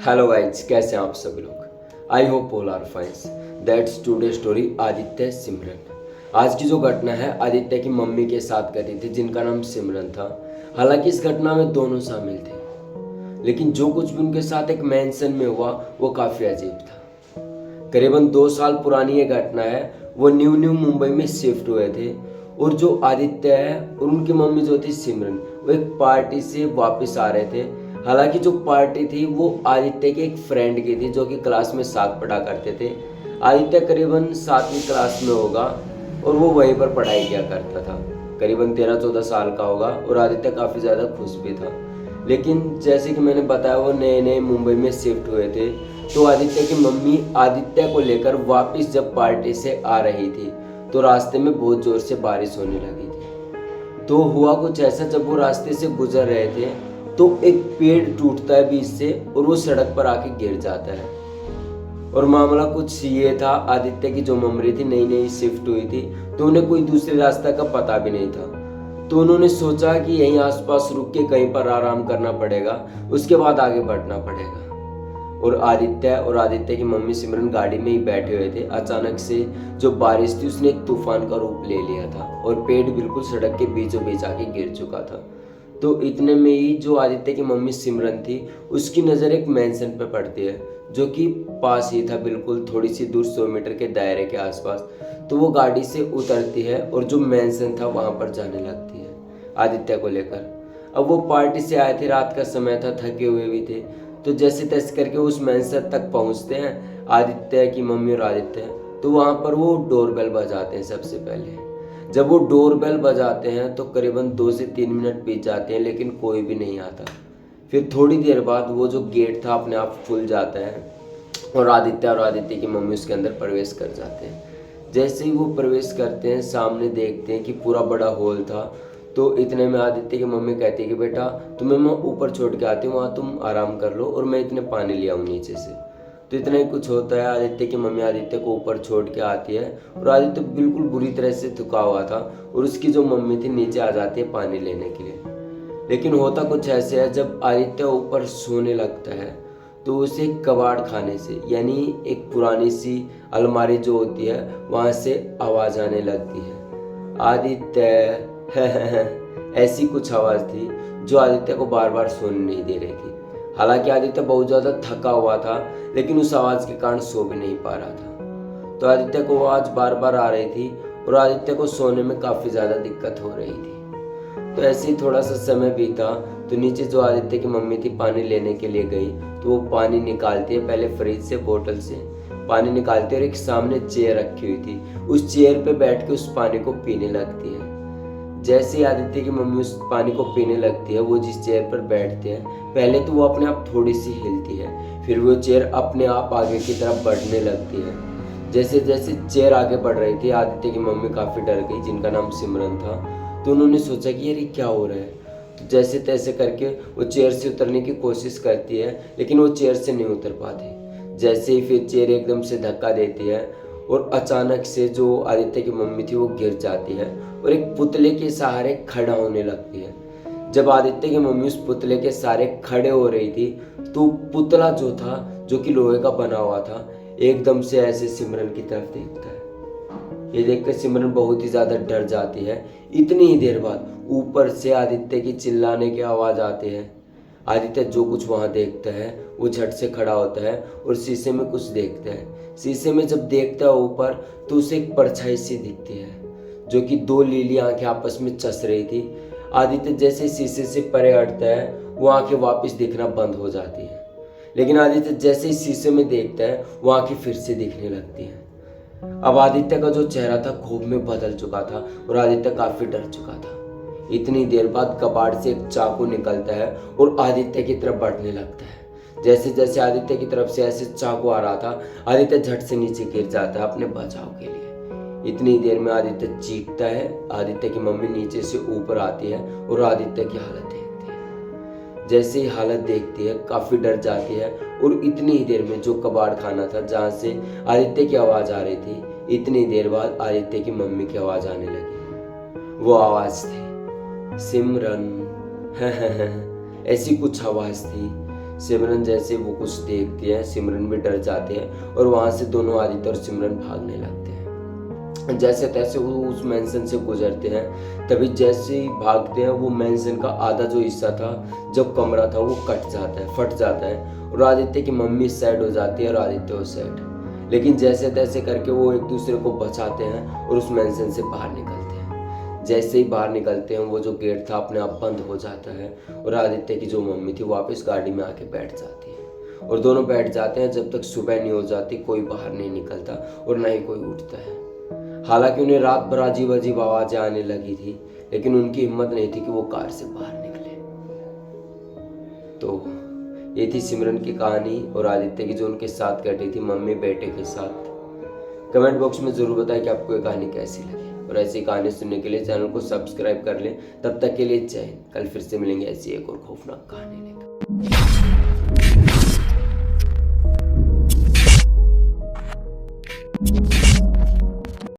Hello guys, कैसे हैं आप सब लोग। I hope all are fines. That's today story Aditya Simran. आज की जो घटना है आदित्य की मम्मी के साथ घटी थी, जिनका नाम सिमरन था। हालांकि इस घटना में दोनों शामिल थे, लेकिन जो कुछ भी उनके साथ एक मेंशन में हुआ वो काफ़ी अजीब था। करीबन 2 साल पुरानी ये घटना है। वो न्यू मुंबई में शिफ्ट हुए थे और जो आदित्य है और उनकी मम्मी जो थी सिमरन, वो एक पार्टी से वापस आ रहे थे। हालांकि जो पार्टी थी वो आदित्य के एक फ्रेंड की थी जो कि क्लास में साथ पढ़ा करते थे। आदित्य करीबन 7वीं क्लास में होगा और वो वहीं पर पढ़ाई किया करता था। करीबन 13-14 साल का होगा और आदित्य काफ़ी ज़्यादा खुश भी था। लेकिन जैसे कि मैंने बताया, वो नए नए मुंबई में शिफ्ट हुए थे। तो आदित्य की मम्मी आदित्य को लेकर वापस जब पार्टी से आ रही थी तो रास्ते में बहुत ज़ोर से बारिश होने लगी थी। तो हुआ कुछ ऐसा, जब वो रास्ते से गुजर रहे थे तो एक पेड़ टूटता है बीच से और वो सड़क पर आके गिर जाता है। और मामला कुछ ये था, आदित्य की जो मम्मी थी नई नई शिफ्ट हुई थी, तो उन्हें कोई दूसरे रास्ते का पता भी नहीं था। तो उन्होंने सोचा कि यहीं आसपास रुक के कहीं पर आराम करना पड़ेगा, उसके बाद आगे बढ़ना पड़ेगा। और आदित्य की मम्मी सिमरन गाड़ी में ही बैठे हुए थे। अचानक से जो बारिश थी उसने एक तूफान का रूप ले लिया था और पेड़ बिल्कुल सड़क के बीचों बीच आके गिर चुका था। तो इतने में ही जो आदित्य की मम्मी सिमरन थी, उसकी नज़र एक मेंशन पे पड़ती है जो कि पास ही था, बिल्कुल थोड़ी सी दूर 100 मीटर के दायरे के आसपास। तो वो गाड़ी से उतरती है और जो मेंशन था वहाँ पर जाने लगती है आदित्य को लेकर। अब वो पार्टी से आए थे, रात का समय था, थके हुए भी थे। तो जैसे तैसे करके उस मेंशन तक पहुँचते हैं आदित्य की मम्मी और आदित्य। तो वहाँ पर वो डोरबेल बजाते हैं सबसे पहले। जब वो डोरबेल बजाते हैं तो करीबन 2 से 3 मिनट बीत जाते हैं, लेकिन कोई भी नहीं आता। फिर थोड़ी देर बाद वो जो गेट था अपने आप खुल जाता है और आदित्य की मम्मी उसके अंदर प्रवेश कर जाते हैं। जैसे ही वो प्रवेश करते हैं, सामने देखते हैं कि पूरा बड़ा हॉल था। तो इतने में आदित्य की मम्मी कहती है कि बेटा, तुम्हें मैं ऊपर छोड़ के आती हूँ, वहाँ तुम आराम कर लो और मैं इतने पानी ले आऊँ नीचे से। तो इतना ही कुछ होता है। आदित्य की मम्मी आदित्य को ऊपर छोड़ के आती है और आदित्य बिल्कुल बुरी तरह से थका हुआ था और उसकी जो मम्मी थी नीचे आ जाती है पानी लेने के लिए। लेकिन होता कुछ ऐसे है, जब आदित्य ऊपर सोने लगता है तो उसे कबाड़ खाने से, यानी एक पुरानी सी अलमारी जो होती है वहां से आवाज आने लगती है, आदित्य ऐसी कुछ आवाज थी जो आदित्य को बार बार सोने नहीं दे रही थी। हालांकि आदित्य बहुत ज्यादा थका हुआ था, लेकिन उस आवाज के कारण सो भी नहीं पा रहा था। तो आदित्य को आवाज बार बार आ रही थी और आदित्य को सोने में काफी ज्यादा दिक्कत हो रही थी। तो ऐसे ही थोड़ा सा समय बीता तो नीचे जो आदित्य की मम्मी थी पानी लेने के लिए गई। तो वो पानी निकालती है, पहले फ्रिज से बोतल से पानी निकालती है और एक सामने चेयर रखी हुई थी, उस चेयर पे बैठ के उस पानी को पीने लगती है। जैसे ही आदित्य की मम्मी उस पानी को पीने लगती है, वो जिस चेयर पर बैठते हैं, पहले तो वो अपने आप थोड़ी सी हिलती है, फिर वो चेयर अपने आप आगे की तरफ बढ़ने लगती है। जैसे जैसे चेयर आगे बढ़ रही थी, आदित्य की मम्मी काफ़ी डर गई, जिनका नाम सिमरन था। तो उन्होंने सोचा कि यार ये क्या हो रहा है। तो जैसे तैसे करके वो चेयर से उतरने की कोशिश करती है, लेकिन वो चेयर से नहीं उतर पाती। जैसे ही फिर चेयर एकदम से धक्का देती है और अचानक से जो आदित्य की मम्मी थी वो गिर जाती है और एक पुतले के सहारे खड़ा होने लगती है। जब आदित्य की मम्मी उस पुतले के सहारे खड़े हो रही थी तो पुतला जो था, जो कि लोहे का बना हुआ था, एकदम से ऐसे सिमरन की तरफ देखता है। ये देखकर सिमरन बहुत ही ज्यादा डर जाती है। इतनी ही देर बाद ऊपर से आदित्य की चिल्लाने की आवाज आती है। आदित्य जो कुछ वहां देखता है वो झट से खड़ा होता है और शीशे में कुछ देखता है। शीशे में जब देखता है ऊपर तो उसे एक परछाई सी दिखती है जो कि 2 नीली आंखें आपस में चस रही थी। आदित्य जैसे शीशे से परे हटता है वो आंखें वापस दिखना बंद हो जाती है, लेकिन आदित्य जैसे ही शीशे में देखता है वो आंखें फिर से दिखने लगती हैं। अब आदित्य का जो चेहरा था खूब में बदल चुका था और आदित्य काफी डर चुका था। इतनी देर बाद कबाड़ से एक चाकू निकलता है और आदित्य की तरफ बढ़ने लगता है। जैसे जैसे आदित्य की तरफ से ऐसे चाकू आ रहा था, आदित्य झट से नीचे गिर जाता है अपने बचाव के लिए। इतनी देर में आदित्य चीखता है। आदित्य की मम्मी नीचे से ऊपर आती है और आदित्य की हालत देखती है। जैसे ही हालत देखती है काफी डर जाती है और इतनी ही देर में जो कबाड़ खाना था जहां से आदित्य की आवाज आ रही थी, इतनी देर बाद आदित्य की मम्मी की आवाज आने लगी। वो आवाज थी सिमरन। ऐसी कुछ आवाज थी। सिमरन जैसे वो कुछ देखती है, सिमरन भी डर जाते हैं और वहाँ से दोनों आदित्य और सिमरन भागने लगते हैं। जैसे तैसे वो उस मेंशन से गुजरते हैं, तभी जैसे ही भागते हैं वो मेंशन का आधा जो हिस्सा था, जो कमरा था, वो कट जाता है, फट जाता है और आदित्य की मम्मी सैड हो जाती है और आदित्य वो सैड। लेकिन जैसे तैसे करके वो एक दूसरे को बचाते हैं और उस मेंशन से बाहर निकलते हैं। जैसे ही बाहर निकलते हैं वो जो गेट था अपने आप बंद हो जाता है और आदित्य की जो मम्मी थी वापस गाड़ी में आके बैठ जाती है और दोनों बैठ जाते हैं जब तक सुबह नहीं हो जाती। कोई बाहर नहीं निकलता और ना ही कोई उठता है। हालांकि उन्हें रात भर अजीब अजीब आवाजें आने लगी थी, लेकिन उनकी हिम्मत नहीं थी कि वो कार से बाहर निकले। तो ये थी सिमरन की कहानी और आदित्य की जो उनके साथ कटी थी मम्मी बेटे के साथ। कमेंट बॉक्स में जरूर बताएं कि आपको ये कहानी कैसी लगी और ऐसी कहानी सुनने के लिए चैनल को सब्सक्राइब कर लें। तब तक के लिए जय हिंद। कल फिर से मिलेंगे ऐसी एक और खौफनाक कहानी लेकर।